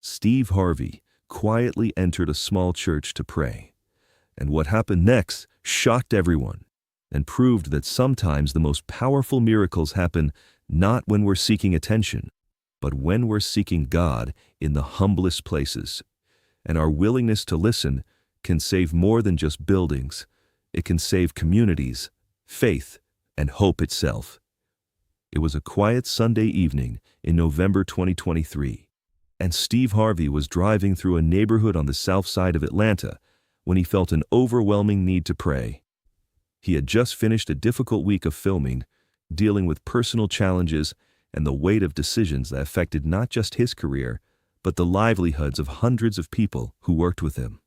Steve Harvey quietly entered a small church to pray. And what happened next shocked everyone and proved that sometimes the most powerful miracles happen not when we're seeking attention, but when we're seeking God in the humblest places. And our willingness to listen can save more than just buildings. It can save communities, faith, and hope itself. It was a quiet Sunday evening in November 2023, and Steve Harvey was driving through a neighborhood on the south side of Atlanta when he felt an overwhelming need to pray. He had just finished a difficult week of filming, dealing with personal challenges and the weight of decisions that affected not just his career, but the livelihoods of hundreds of people who worked with him.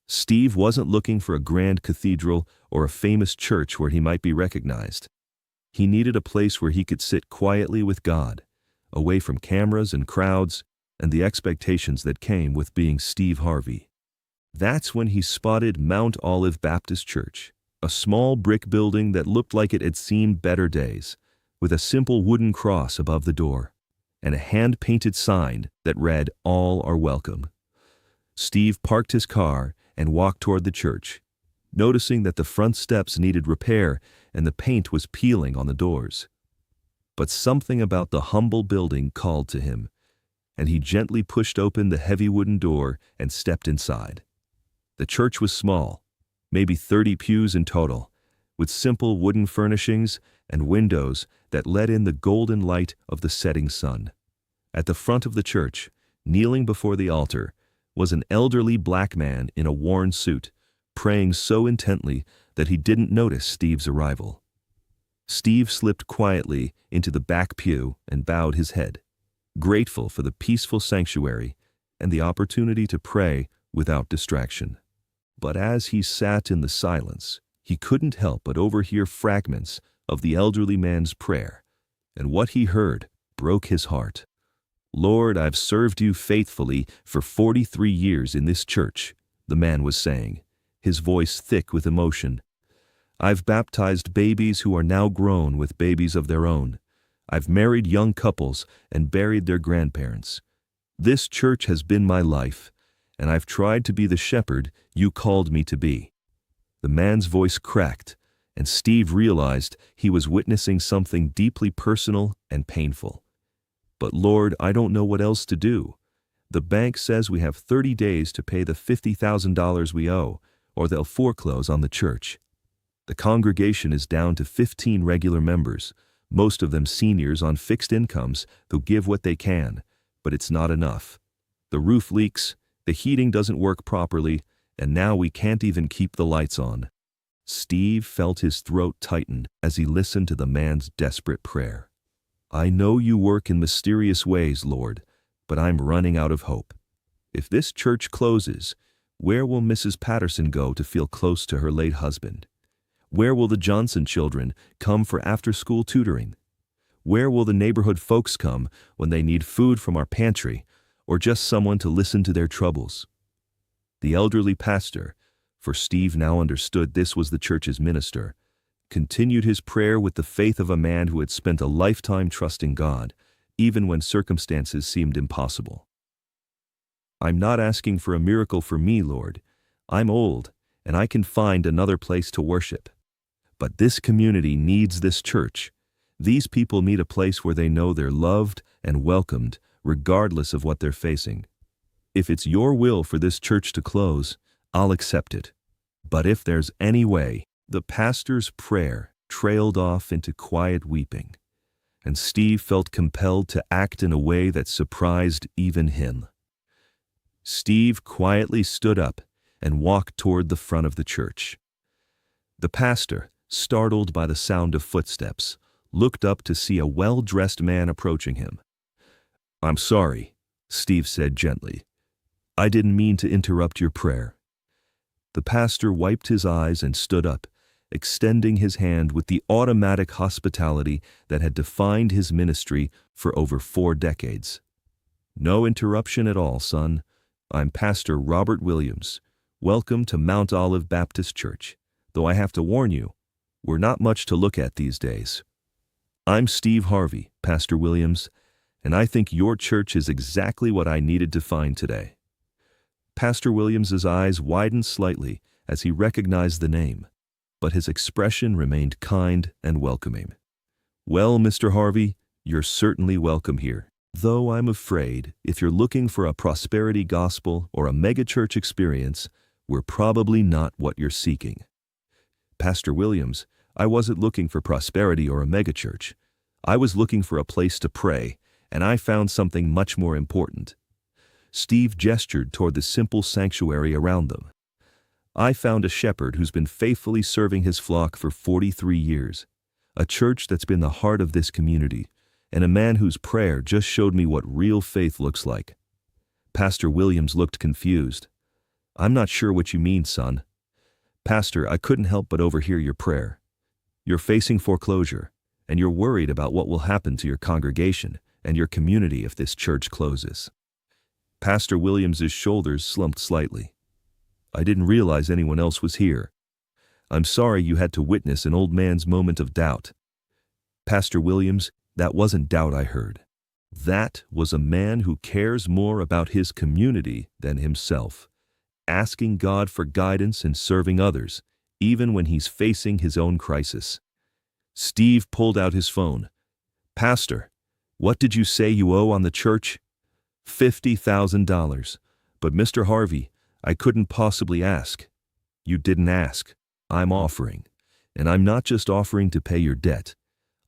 Steve wasn't looking for a grand cathedral or a famous church where he might be recognized. He needed a place where he could sit quietly with God, away from cameras and crowds and the expectations that came with being Steve Harvey. That's when he spotted Mount Olive Baptist Church, a small brick building that looked like it had seen better days, with a simple wooden cross above the door and a hand-painted sign that read, "All are welcome." Steve parked his car and walked toward the church, noticing that the front steps needed repair and the paint was peeling on the doors. But something about the humble building called to him, and he gently pushed open the heavy wooden door and stepped inside. The church was small, maybe 30 pews in total, with simple wooden furnishings and windows that let in the golden light of the setting sun. At the front of the church, kneeling before the altar, was an elderly black man in a worn suit, praying so intently that he didn't notice Steve's arrival. Steve slipped quietly into the back pew and bowed his head, grateful for the peaceful sanctuary and the opportunity to pray without distraction. But as he sat in the silence, he couldn't help but overhear fragments of the elderly man's prayer, and what he heard broke his heart. "Lord, I've served you faithfully for 43 years in this church," the man was saying, his voice thick with emotion. "I've baptized babies who are now grown with babies of their own. I've married young couples and buried their grandparents. This church has been my life, and I've tried to be the shepherd you called me to be." The man's voice cracked, and Steve realized he was witnessing something deeply personal and painful. "But Lord, I don't know what else to do. The bank says we have 30 days to pay the $50,000 we owe, or they'll foreclose on the church. The congregation is down to 15 regular members, most of them seniors on fixed incomes who give what they can, but it's not enough. The roof leaks, the heating doesn't work properly, and now we can't even keep the lights on." Steve felt his throat tighten as he listened to the man's desperate prayer. "I know you work in mysterious ways, Lord, but I'm running out of hope. If this church closes, where will Mrs. Patterson go to feel close to her late husband? Where will the Johnson children come for after-school tutoring? Where will the neighborhood folks come when they need food from our pantry or just someone to listen to their troubles?" The elderly pastor, for Steve now understood this was the church's minister, continued his prayer with the faith of a man who had spent a lifetime trusting God, even when circumstances seemed impossible. "I'm not asking for a miracle for me, Lord. I'm old, and I can find another place to worship. But this community needs this church. These people need a place where they know they're loved and welcomed, regardless of what they're facing. If it's your will for this church to close, I'll accept it. But if there's any way," the pastor's prayer trailed off into quiet weeping, and Steve felt compelled to act in a way that surprised even him. Steve quietly stood up and walked toward the front of the church. The pastor, startled by the sound of footsteps, looked up to see a well-dressed man approaching him. "I'm sorry," Steve said gently. "I didn't mean to interrupt your prayer." The pastor wiped his eyes and stood up, extending his hand with the automatic hospitality that had defined his ministry for over 4 decades. "No interruption at all, son. I'm Pastor Robert Williams. Welcome to Mount Olive Baptist Church, though I have to warn you, we're not much to look at these days." "I'm Steve Harvey, Pastor Williams, and I think your church is exactly what I needed to find today." Pastor Williams's eyes widened slightly as he recognized the name, but his expression remained kind and welcoming. "Well, Mr. Harvey, you're certainly welcome here. Though I'm afraid if you're looking for a prosperity gospel or a megachurch experience, we're probably not what you're seeking." "Pastor Williams, I wasn't looking for prosperity or a megachurch. I was looking for a place to pray, and I found something much more important." Steve gestured toward the simple sanctuary around them. "I found a shepherd who's been faithfully serving his flock for 43 years, a church that's been the heart of this community, and a man whose prayer just showed me what real faith looks like." Pastor Williams looked confused. "I'm not sure what you mean, son." "Pastor, I couldn't help but overhear your prayer. You're facing foreclosure, and you're worried about what will happen to your congregation and your community if this church closes." Pastor Williams's shoulders slumped slightly. "I didn't realize anyone else was here. I'm sorry you had to witness an old man's moment of doubt." "Pastor Williams, that wasn't doubt I heard. That was a man who cares more about his community than himself, asking God for guidance and serving others, even when he's facing his own crisis." Steve pulled out his phone. "Pastor, what did you say you owe on the church?" $50,000. "But Mr. Harvey, I couldn't possibly ask." "You didn't ask. I'm offering. And I'm not just offering to pay your debt.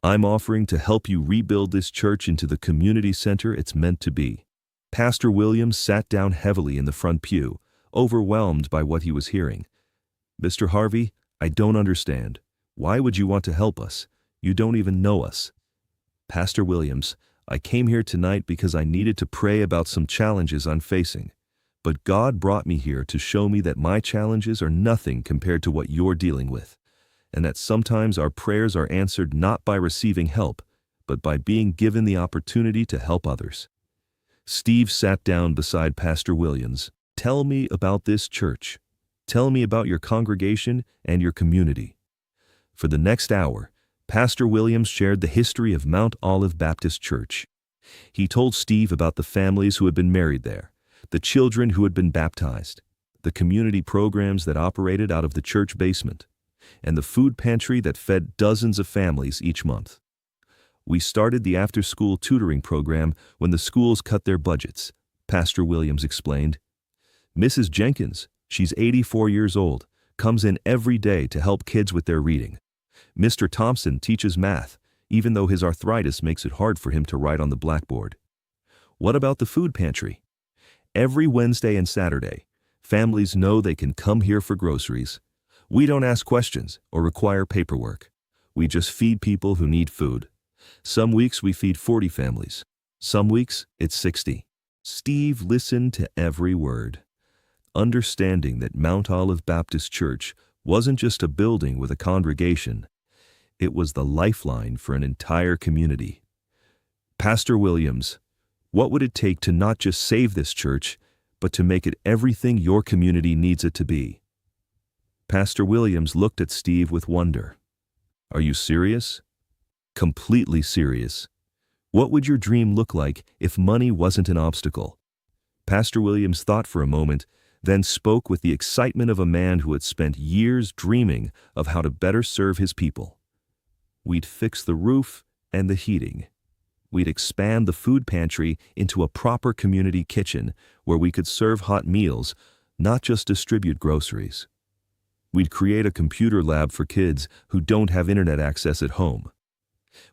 I'm offering to help you rebuild this church into the community center it's meant to be." Pastor Williams sat down heavily in the front pew, overwhelmed by what he was hearing. "Mr. Harvey, I don't understand. Why would you want to help us? You don't even know us." "Pastor Williams, I came here tonight because I needed to pray about some challenges I'm facing. But God brought me here to show me that my challenges are nothing compared to what you're dealing with, and that sometimes our prayers are answered not by receiving help, but by being given the opportunity to help others." Steve sat down beside Pastor Williams. "Tell me about this church. Tell me about your congregation and your community." For the next hour, Pastor Williams shared the history of Mount Olive Baptist Church. He told Steve about the families who had been married there, the children who had been baptized, the community programs that operated out of the church basement, and the food pantry that fed dozens of families each month. "We started the after-school tutoring program when the schools cut their budgets," Pastor Williams explained. "Mrs. Jenkins, she's 84 years old, comes in every day to help kids with their reading. Mr. Thompson teaches math, even though his arthritis makes it hard for him to write on the blackboard." "What about the food pantry?" "Every Wednesday and Saturday, families know they can come here for groceries. We don't ask questions or require paperwork. We just feed people who need food. Some weeks we feed 40 families. Some weeks it's 60. Steve listened to every word, understanding that Mount Olive Baptist Church wasn't just a building with a congregation. It was the lifeline for an entire community. "Pastor Williams, what would it take to not just save this church, but to make it everything your community needs it to be?" Pastor Williams looked at Steve with wonder. "Are you serious?" "Completely serious. What would your dream look like if money wasn't an obstacle?" Pastor Williams thought for a moment, then spoke with the excitement of a man who had spent years dreaming of how to better serve his people. "We'd fix the roof and the heating. We'd expand the food pantry into a proper community kitchen where we could serve hot meals, not just distribute groceries. We'd create a computer lab for kids who don't have internet access at home.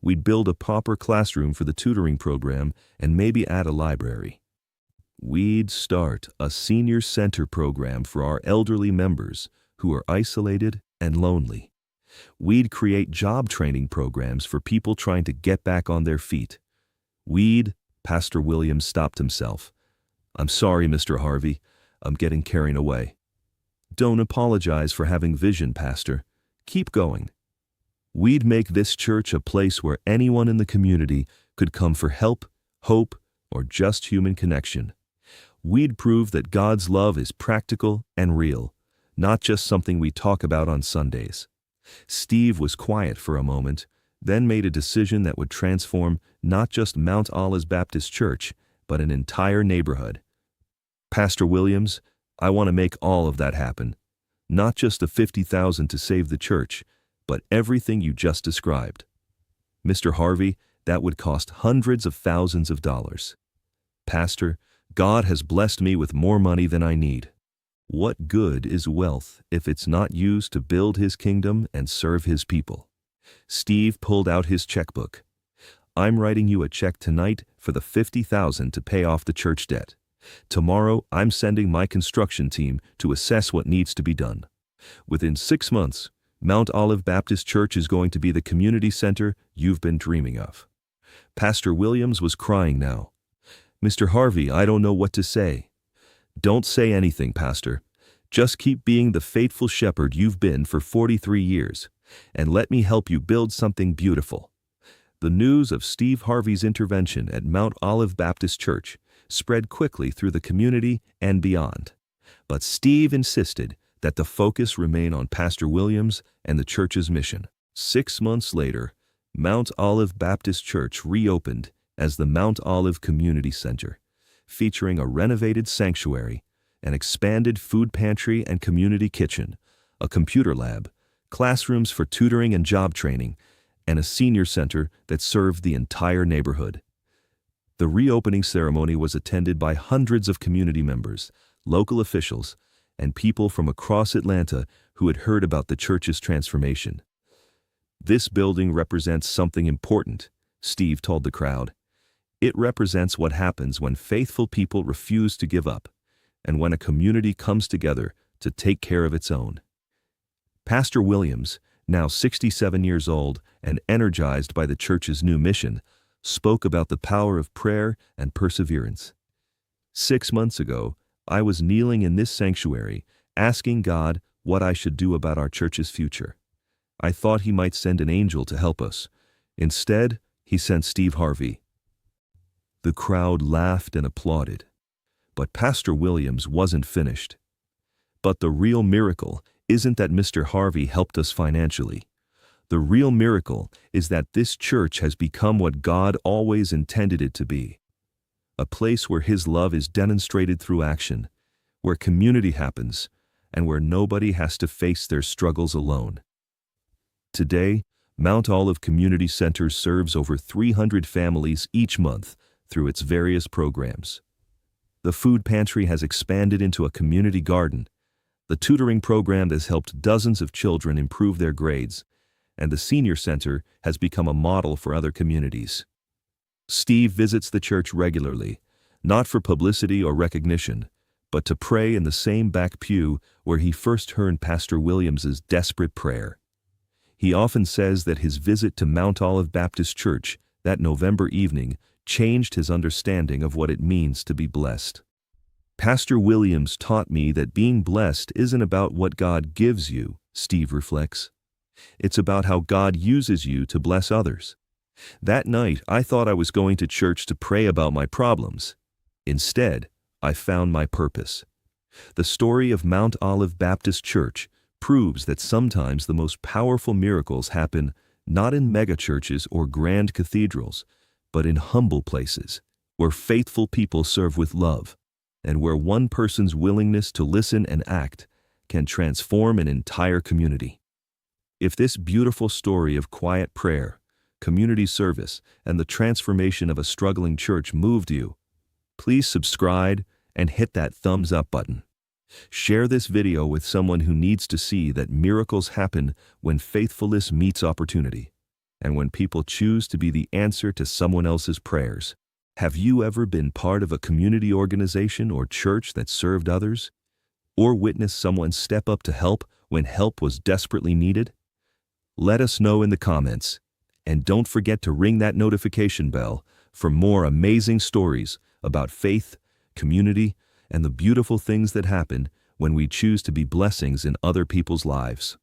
We'd build a proper classroom for the tutoring program and maybe add a library. We'd start a senior center program for our elderly members who are isolated and lonely. We'd create job training programs for people trying to get back on their feet. Pastor Williams stopped himself. "I'm sorry, Mr. Harvey. I'm getting carried away." "Don't apologize for having vision, Pastor. Keep going." "We'd make this church a place where anyone in the community could come for help, hope, or just human connection. We'd prove that God's love is practical and real, not just something we talk about on Sundays." Steve was quiet for a moment, then made a decision that would transform not just Mount Olive Baptist Church, but an entire neighborhood. Pastor Williams, I want to make all of that happen. Not just the $50,000 to save the church, but everything you just described. Mr. Harvey, that would cost hundreds of thousands of dollars. Pastor, God has blessed me with more money than I need. What good is wealth if it's not used to build His kingdom and serve His people? Steve pulled out his checkbook. I'm writing you a check tonight for the $50,000 to pay off the church debt. Tomorrow, I'm sending my construction team to assess what needs to be done. Within 6 months, Mount Olive Baptist Church is going to be the community center you've been dreaming of. Pastor Williams was crying now. Mr. Harvey, I don't know what to say. Don't say anything, Pastor. Just keep being the faithful shepherd you've been for 43 years, and let me help you build something beautiful. The news of Steve Harvey's intervention at Mount Olive Baptist Church spread quickly through the community and beyond. But Steve insisted that the focus remain on Pastor Williams and the church's mission. 6 months later, Mount Olive Baptist Church reopened as the Mount Olive Community Center, featuring a renovated sanctuary, an expanded food pantry and community kitchen, a computer lab, classrooms for tutoring and job training, and a senior center that served the entire neighborhood. The reopening ceremony was attended by hundreds of community members, local officials, and people from across Atlanta who had heard about the church's transformation. This building represents something important, Steve told the crowd. It represents what happens when faithful people refuse to give up, and when a community comes together to take care of its own. Pastor Williams, now 67 years old and energized by the church's new mission, spoke about the power of prayer and perseverance. 6 months ago, I was kneeling in this sanctuary, asking God what I should do about our church's future. I thought He might send an angel to help us. Instead, He sent Steve Harvey. The crowd laughed and applauded. But Pastor Williams wasn't finished. But the real miracle isn't that Mr. Harvey helped us financially. The real miracle is that this church has become what God always intended it to be. A place where His love is demonstrated through action, where community happens, and where nobody has to face their struggles alone. Today, Mount Olive Community Center serves over 300 families each month through its various programs. The food pantry has expanded into a community garden, the tutoring program has helped dozens of children improve their grades, and the senior center has become a model for other communities. Steve visits the church regularly, not for publicity or recognition, but to pray in the same back pew where he first heard Pastor Williams's desperate prayer. He often says that his visit to Mount Olive Baptist Church that November evening changed his understanding of what it means to be blessed. Pastor Williams taught me that being blessed isn't about what God gives you, Steve reflects. It's about how God uses you to bless others. That night, I thought I was going to church to pray about my problems. Instead, I found my purpose. The story of Mount Olive Baptist Church proves that sometimes the most powerful miracles happen not in megachurches or grand cathedrals, but in humble places, where faithful people serve with love, and where one person's willingness to listen and act can transform an entire community. If this beautiful story of quiet prayer, community service, and the transformation of a struggling church moved you, please subscribe and hit that thumbs up button. Share this video with someone who needs to see that miracles happen when faithfulness meets opportunity, and when people choose to be the answer to someone else's prayers. Have you ever been part of a community organization or church that served others? Or witnessed someone step up to help when help was desperately needed? Let us know in the comments. And don't forget to ring that notification bell for more amazing stories about faith, community, and the beautiful things that happen when we choose to be blessings in other people's lives.